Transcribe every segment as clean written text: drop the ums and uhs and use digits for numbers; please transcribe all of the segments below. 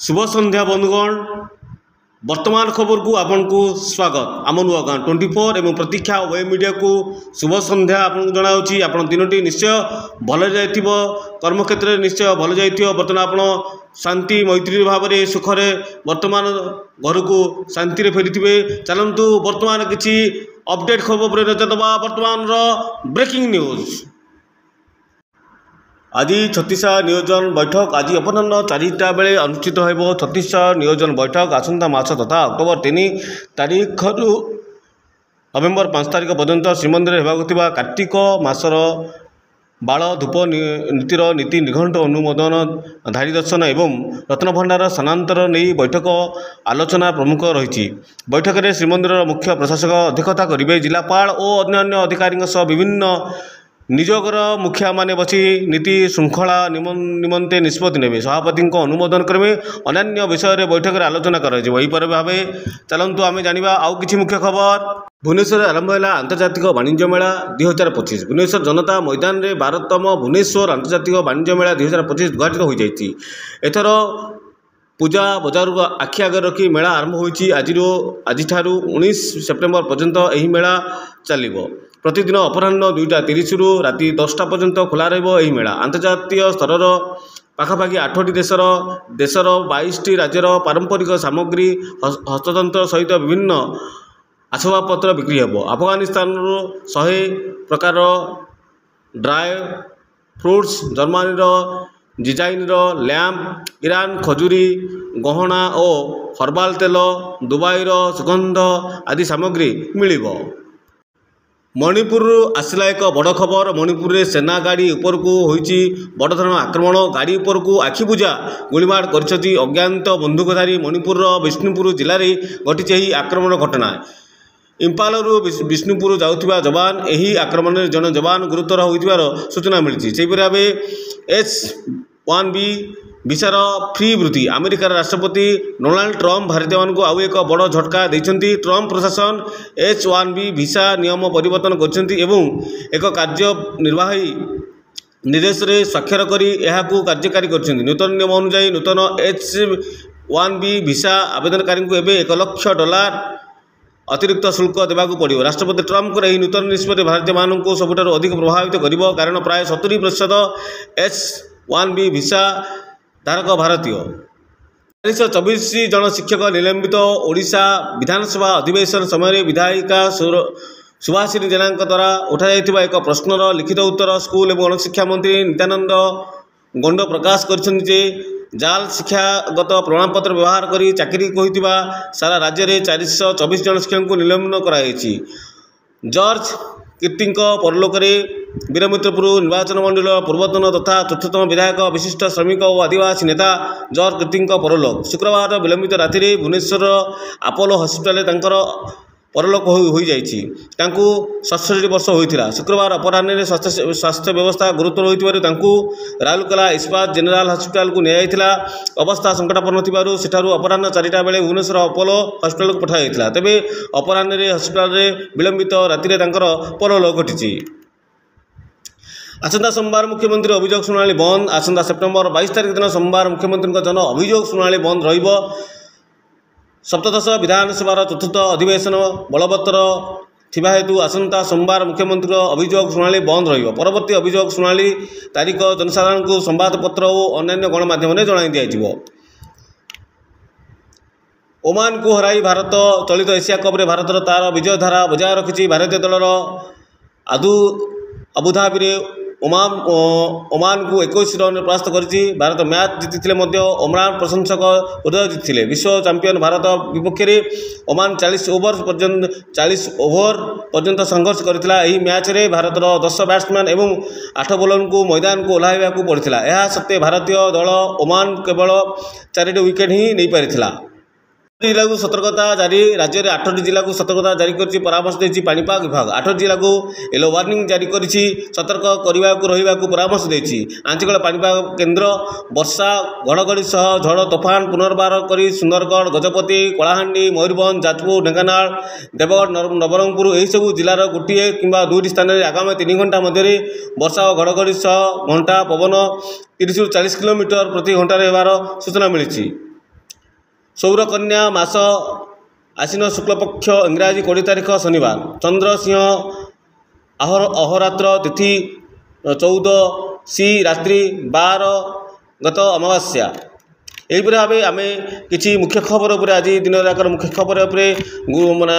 शुभ संध्या बंधुगण वर्तमान खबर को आपन को स्वागत आम नुआ गाँ 24 एवं प्रतीक्षा वेब मीडिया को शुभ संध्या आपन जनाऊँगी। आप दिनटी निश्चय भल जाइथिबो, कर्मक्षेत्र निश्चय भल जाइथिबो। वर्तमान आप शांति मैत्री भाव में सुखरे वर्तमान घर को शांति रे फेरिथिबे। चलंतु वर्तमान किछि अपडेट खबर पर नजर दबा। वर्तमान ब्रेकिंग न्यूज आज छत्तीसगढ़ नियोजन बैठक आज अपराह्न 4टा बेले अनुष्ठित हो। छत्तीसगढ़ नियोजन बैठक आसंता मास तथा अक्टोबर 3 तारीख रु नवेम्बर 5 तारीख पर्यंत श्रीमंदिर होगा कार्तिक मासर बाल धूप नीतिर नीति निघंट अनुमोदन धारी दर्शन एवं रत्नभंडार स्थानांतर नहीं बैठक आलोचना प्रमुख रही। बैठक में श्रीमंदिर मुख्य प्रशासक अध्यक्षता करेंगे। जिलापाल और अन्य अधिकारी विभिन्न निजोगर मुखिया माने बसी नीति श्रृंखला निमंते निष्पत्ति नेबे, सभापति अनुमोदन करेंगे। अन्य विषय में बैठक में आलोचना कर भाव। चलतु आम जाना आउ कि मुख्य खबर। भुवनेश्वर आरंभ है आंतर्जातिक वाणिज्य मेला 2025। भुवनेश्वर जनता मैदान में 12तम भुवनेश्वर आंतर्जातिक वाणिज्य मेला 2025 उद्घाटित हो जाती। एथर पूजा बजार को आखि आगे रखी मेला आरंभ होती। आज 19 सेप्टेम्बर पर्यंत यह मेला चलो। प्रतिदिन अपराह्न 2:30 रु राति 10टा पर्यंत खोला रही मेला। अंतर्जातीय स्तर पाखापाखि 8टी देशर 22टी राज्यर पारंपरिक सामग्री हस्ततंत्र सहित विभिन्न आसबाबपत्र बिक्री हो। अफगानिस्तान 100 प्रकार dry fruits, Germany design lamp, Iran खजूरी गहना और हर्बाल तेल, दुबई सुगंध आदि सामग्री मिलिबो। मणिपुर आसला एक बड़ खबर। मणिपुर में सेना गाड़ी उपर को होइछि बड़ धरण आक्रमण। गाड़ी उपर को आखिबुझा गुलीमाड़ करछथि अज्ञात बंदूकधारी। मणिपुर विष्णुपुर जिले में घटी यही आक्रमण घटना। इम्फाल विष्णुपुर जाउथिबा जवान यही आक्रमण में जन जवान गुरुतर होइथिबार सूचना मिली। से भाव H-1B वीसार फ्री वृद्धि। अमेरिकार राष्ट्रपति डोनाल्ड ट्रम्प भारतीय को आउ एक बड़ झटका देइछन्ति। ट्रम्प प्रशासन H-1B वीसा नियम परिवर्तन करछन्ति एवं एक कार्यनिर्वाही निर्देश रे स्वाक्षर करी एहाकू कार्यकारी करछन्ति। नूतन नियम अनुसार नूतन H-1B वीसा आवेदनकारी को एबे $1 लाख अतिरिक्त शुल्क देवाक पड़ो। राष्ट्रपति ट्रम्प को नूतन निष्पत्ति भारतीय मानक सबुठ अधिक प्रभावित कर, कारण प्राय 70% H-1B वीसा धारक भारतीय। 424 जन शिक्षक निलंबित। ओडिशा विधानसभा अधिवेशन समय विधायिका सुभाषिनी जेना द्वारा उठाई एक प्रश्नर लिखित उत्तर स्कूल और गणशिक्षा मंत्री नित्यानंद गंड प्रकाश करछन्ति जाल शिक्षागत प्रमाणपत्र व्यवहार कर चाकरी होइतिबा सारा राज्य में 424 जन शिक्षक को निलंबन कराई। जॉर्ज कीर्ति परलोक वीरमित्रपुर निर्वाचन मंडल पूर्वतन तथा चतुर्थतम विधायक विशिष्ट श्रमिक और आदिवासी नेता जॉर्ज कीर्ति परलोक। शुक्रवार विलंबित राति भुवनेश्वर आपोलो हस्पिटाल परलोक हो जाइछि। 67 वर्ष होइथिला। शुक्रवार अपराह्न स्वास्थ्य व्यवस्था गुरुतर होइथिबारु राउरकेला इस्पात जेनेराल हस्पिटाल को नियाइथिला। अवस्था संकटापन्न थिबारु सेठारु अपराह्न 4टा बेले भुवनेश्वर अपोलो हस्पिटाल को पठाइथिला। तेबे अपराह्न हस्पिटाल विलंबित राति परलोक घटिछि। आसंता सोमवार मुख्यमंत्री अभियोग शुणाणी बंद। आसंता सेप्टेम्बर 22 तारीख दिन सोमवार मुख्यमंत्री जन अभियोग शुणाणी बंद रहिबो। सप्तदश विधानसभा चतुर्थ अधिवेशन बलवत्तर थिबा हेतु आसंता सोमवार मुख्यमंत्री अभियोग शुणाणी बंद रहिबो। परवर्ती अभियोग शुणाणी तारीख जनसाधारण को संवादपत्र और अन्य गणमाध्यम में जणाई दियाजिबो। ओमान को हराई भारत चलित एशिया कप भारतर तार विजय धारा बजाय रखिछि। भारतीय दलर अबुधाबी ओमान को 21 रन परास्त करिछि। भारत मैच जीति ओमान प्रशंसक उदय जीति। विश्व चैंपियन भारत विपक्ष में ओमान 40 ओवर पर्यंत संघर्ष करथिला। एही मैच रे भारतर 10 बैट्समैन एवं 8 बॉलर को मैदान को ओह्लाइबा को पड़िथिला। एहा सत्ते भारतीय दल ओमान केवल 4टी विकेट ही नहीं पारिथिला। जिला को सतर्कता जारी। राज्य में 8टी जिला को सतर्कता जारी कर परामर्श देछि पाणीपाग विभाग। 8 जिला को येलो वार्निंग जारी करिछि। सतर्क रहिबा को परामर्श देछि। आंचलिक पाणीपाग केन्द्र वर्षा घड़घड़ी सह झड़ तोफान पुनर्बार कर सुंदरगढ़, गजपति, कलाहांडी, मयूरभंज, जाजपुर, ढेंकानाल, देवगढ़, नवरंगपुर यही सब जिलार गोटे किंबा 2टी स्थान में आगामी 3 घंटा मध्य वर्षा और घड़घड़ी सह घंटा पवन 30 ରୁ 40 किलोमीटर प्रति घंटा होबार सूचना मिली। सौरकन्या मास आश्विन शुक्लपक्ष इंग्राजी 20 तारीख शनिवार। चंद्र सिंह अहोरात्र तिथि 14 सी रात्रि 12 गत अमावास्या। यही भाव आम कि मुख्य खबर उपर आज दिन जाकर मुख्य खबर माने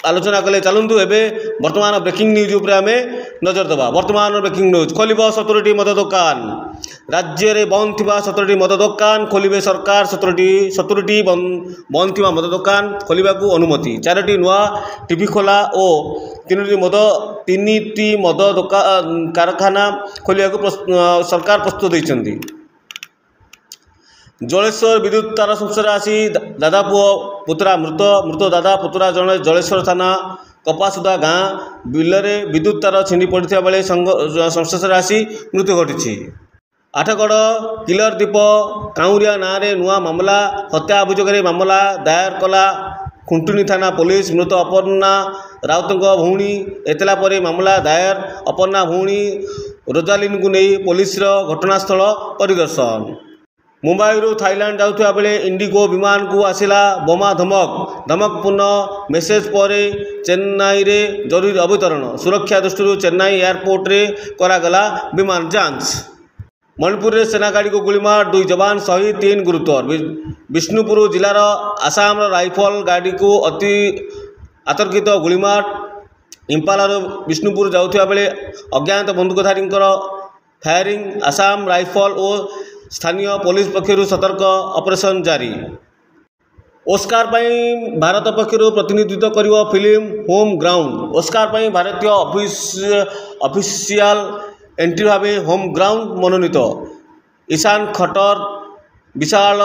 आलोचना कले। चलतु एवं वर्तमान ब्रेकिंग न्यूज उपर आम नजर देवा। वर्तमान ब्रेकिंग न्यूज खोल 17टी मद दुकान। राज्य में बंद थी 17टी मद दुकान खोलिबे सरकार। 17टी बंद थी मद दुकान खोलने को अनुमति। 4टी नुआ टीवी खोला और 3टी मद दुकान कारखाना खोलने को सरकार प्रस्तुत होती। जलेश्वर विद्युत तार संस्था आसी दादा पुओ पुतरा मृत दादा पुतरा जड़े जलेश्वर थाना कपासुदा गाँ बिलरे विद्युत तार छिंडी पड़ता बेले संस्था आसी मृत्यु घटी। आठगड़ किलर द्वीप काउरिया नाँ में नुआ मामला हत्या अभियोग मामला दायर कला खुंटुनी थाना पुलिस। मृत अपर्णा राउत भौणी एतला पर मामला दायर। अपर्णा भौणी रोजालिन को नहीं पुलिस घटनास्थल परिदर्शन। मुंबई थाईलैंड जाऊा बेले इंडिगो विमान को आसला बोमा धमकपूर्ण मेसेज पर चेन्नई रे जरूरी अवतरण। सुरक्षा दृष्टि चेन्नई एयरपोर्ट रे करागला विमान जांच। मणिपुर में सेना गाड़ी को गोलीमार 2 जवान शहीद 3 गुरुतर। विष्णुपुर जिलार आसाम राइफल गाड़ी को अति आतर्कित गोलीमार। इम्फाल विष्णुपुर जाऊा बेले अज्ञात बंदूकधारी फायरिंग। आसाम राइफल और स्थानीय पुलिस पक्षर सतर्क ऑपरेशन जारी। ओस्कार भारत पक्षर प्रतिनिधित्व करिवो फिल्म होम ग्राउंड। ओस्कार भारतीय ऑफिशियल एंट्री भाव होम ग्राउंड मनोनीत। ईशान खट्टर विशाल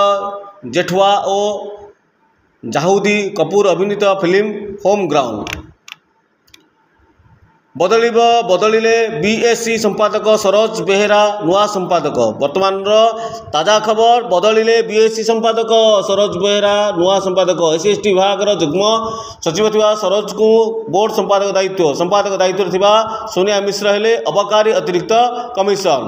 जेठवा और जाहूदी कपूर अभिनीत फिल्म होम ग्राउंड। बदलिले बीएससी संपादक सरोज बेहेरा नुआ संपादक। वर्तमान ताजा खबर बदलिले बीएससी संपादक सरोज बेहेरा नुआ संपादक। एसएसटी विभाग युग्म सचिव थिबा सरोज को बोर्ड संपादक दायित्व थिबा सोनिया मिश्र हेले अबकारी अतिरिक्त कमिशन।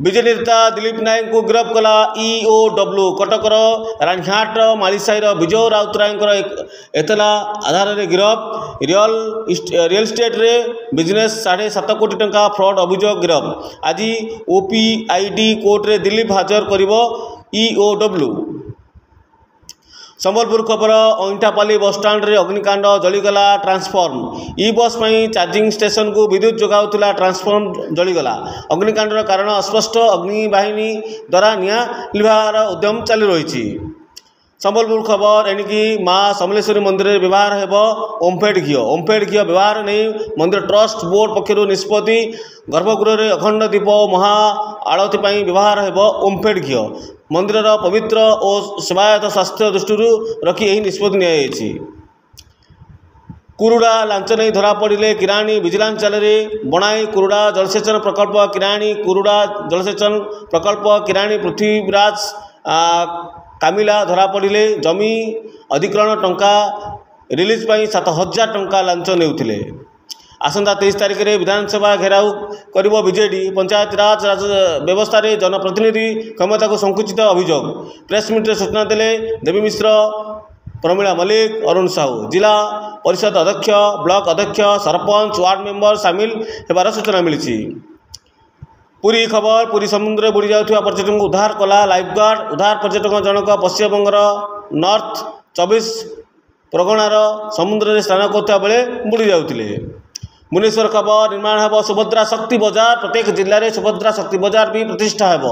बीजेडी नेता दिलीप नायक को गिरफ्त कला ईओडब्ल्यू। कटकर रानीहाट मालीसाईर विजय राउतराय एतला आधार में गिरफ्त। रियल स्टेट रे बिजनेस 7.5 कोटी टंका फ्रॉड अभियोग गिरफ्त। आज ओपीआईडी कोर्ट रे दिलीप हाजर करिवो ईओडब्ल्यू। संबलपुर खबर अईंठापाली बसस्टाण्ड रे अग्निकांड जलीगला ट्रांसफॉर्म। ई बस चार्जिंग स्टेशन को विद्युत जोगाउला ट्रांसफॉर्म जलीगला। अग्निकांडर कारण अस्पष्ट। अग्निबाहिनी द्वारा निया लिभार उद्यम चालू रही। संबलपुर खबर एणिकी माँ समलेश्वरी मंदिर में व्यवहार हेबो ओमफेड घी। ओमफेड घी व्यवहार नहीं मंदिर ट्रस्ट बोर्ड पक्षर निष्पत्ति। गर्भगृह में अखंड दीप महा आड़ती व्यवहार हेबो ओमफेड घी। मंदिर पवित्र और सेवायत स्वास्थ्य दृष्टि रखी यही निष्पत्ति नि। कुरुड़ा लांच नहीं धरा पड़े किराणी विजिलेंस जाल बणाई। कुरुड़ा जलसेचन प्रकल्प किराणी। कुरुड़ा जलसेचन प्रकल्प किराणी पृथ्वीराज कामिला धरा पड़े। जमी अधिग्रहण टंका रिलीज 7,000 टंका लांच नेउथिले। आसंता 23 तारिख में विधानसभा घेराव करिवो बीजेडी। पंचायत राज व्यवस्था रे जनप्रतिनिधि क्षमता को संकुचित अभियोग। प्रेस मीट सूचना देले देवी मिश्र प्रमिला मल्लिक अरुण साहू। जिला परिषद अध्यक्ष ब्लॉक अध्यक्ष सरपंच वार्ड मेंबर सामिल होबार सूचना मिली। पुरी खबर पुरी समुद्र में बुड़ी जाउथिबा पर्यटक को उद्धार कला लाइफगार्ड। उद्धार पर्यटक जनक पश्चिमबंगर नॉर्थ 24 परगणार समुद्र में स्नान करता बेले बुड़ी जाउथिले। मुनेश्वर खबर निर्माण हेब सुभद्रा शक्ति बाजार। प्रत्येक जिले में सुभद्रा शक्ति बाजार भी प्रतिष्ठा हेब।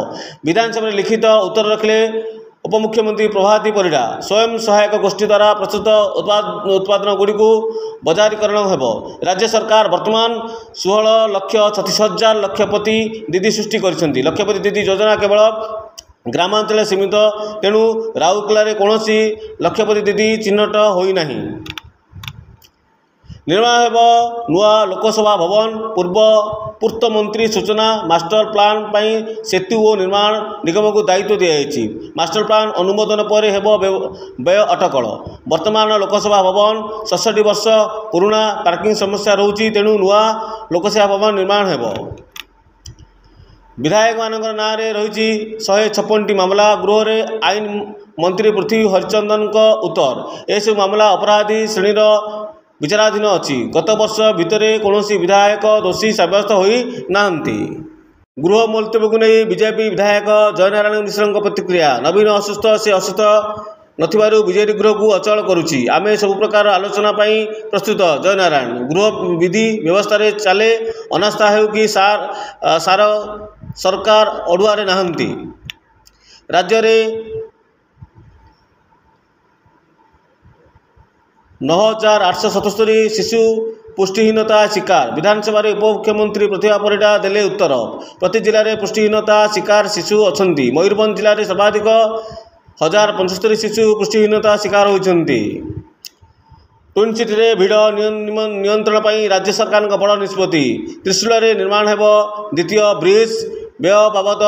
विधानसभा लिखित उत्तर रखिले उपमुख्यमंत्री प्रभाती परिडा। स्वयं सहायक गोष्ठी द्वारा प्रस्तुत उत्पादन गुड़ी को बजारीकरण हेब। राज्य सरकार वर्तमान 16,36,000 लक्षपति दीदी सृष्टि करछन्ती। लक्षपति दीदी योजना केवल ग्रामांचल सीमित। तेणु राउरकेला कौन लक्षपति दीदी चिन्हट होना। निर्माण हेब नुआ लोकसभा भवन। पूर्त मंत्री सूचना मास्टर प्लान सेतु और निर्माण निगम को दायित्व दिखाई। मास्टर प्लान अनुमोदन पर हेब व्यय अटकल। वर्तमान लोकसभा भवन 66 वर्ष पुराना पार्किंग समस्या रोची। तेणु नुआ लोकसभा भवन निर्माण हेब। विधायक मान नाँ रही 156टी मामला। गृह में आईन मंत्री पृथ्वी हरिचंदन उत्तर एसबू मामला अपराधी श्रेणीर विचाराधीन अच्छी। गत वर्ष भितर कौन विधायक दोषी सब्यस्त होई नाहंती। गृह मुलतवी को नहीं बीजेपी विधायक जयनारायण मिश्र प्रतिक्रिया। नवीन असुस्थ से असुस्थ नथिबारु बीजेपी गृह को अचल करुछि। आमे सब प्रकार आलोचना पाई प्रस्तुत। जयनारायण गृह विधि व्यवस्था रे चले अनास्था हेउ कि सार सरकार अड़ुआरे नाहंती। राज्य रे 9877 शिशु पुष्टिहीनता शिकार। विधानसभा उपमुख्यमंत्री प्रतिभा परिडा देले उत्तर। प्रति जिले में पुष्टिहीनता शिकार शिशु अछंती। मयूरभंज जिले में सर्वाधिक 1075 शिशु पुष्टिहीनता शिकार होती। ट्विन सिटी रे भिड़ नियंत्रण पर राज्य सरकार बड़ निष्पत्ति। त्रिशूल में निर्माण हेब द्वितीय ब्रिज। व्यय बाबद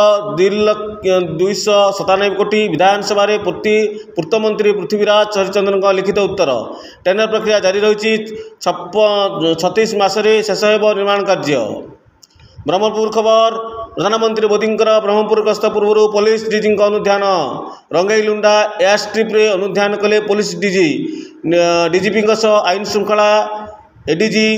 297 कोटी। विधानसभा पूर्तमंत्री पृथ्वीराज हरिचंदन लिखित उत्तर। टेंडर प्रक्रिया जारी रही। 36 मासरे शेष हेब निर्माण कार्य। ब्रह्मपुर खबर। प्रधानमंत्री मोदी ब्रह्मपुर गस्त पूर्व पुलिस डीजी अनुध्यान। रंगईलुंडा एयरस्ट्रिप रे अनुध्यान कले पुलिस डीजीपी आईन श्रृंखला एडीजी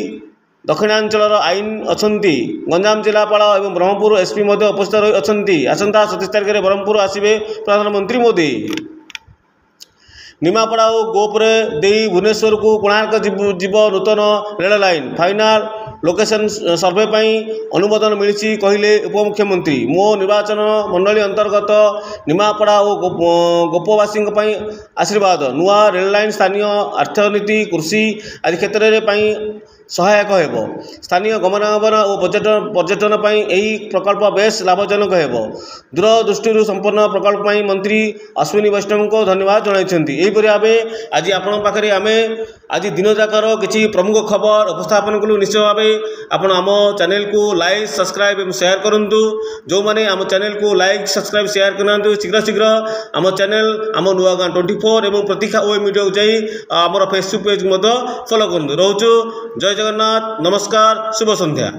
दक्षिणांचल आईन अच्छी। गंजाम जिलापाल और ब्रह्मपुर एसपी उपस्थित अच्छी। आसंता 27 तारिख में ब्रह्मपुर आसवे प्रधानमंत्री मोदी। निमापड़ा और गोपरे दे भुवनेश्वर को कोणार्क जीव नूतन rail line. Final location survey पाई अनुमोदन मिली कहले उपमुख्यमंत्री। मो निर्वाचन मंडली अंतर्गत निमापड़ा और गोपवासी आशीर्वाद। नुआ रेल लाइन स्थानीय अर्थनीति कृषि आदि क्षेत्र में सहायक हेब। स्थानीय गमनागमन और पर्यटन पर यही प्रकल्प बेस लाभजनक हेब। दूरदृष्टि संपन्न प्रकल्प मंत्री अश्विनी वैष्णव को धन्यवाद जनाइछन्ति। एहिपरि भावे आज आपण पाखरे आमे आज दिन जाकर किछि प्रमुख खबर उपस्थापन कलु। निश्चय भावे आपण आम चैनल को लाइक सब्सक्राइब और शेयर करंतु। जो माने आम चैनल को लाइक सब्सक्राइब शेयर करनांतु शीघ्र शीघ्र आम चैनल आम नुआगां 24 और प्रतीक्षा ओ मीडिया को जाई आमर फेसबुक पेज मध्य फॉलो करंतु। रहउछु। जय जगन्नाथ। नमस्कार। शुभ संध्या।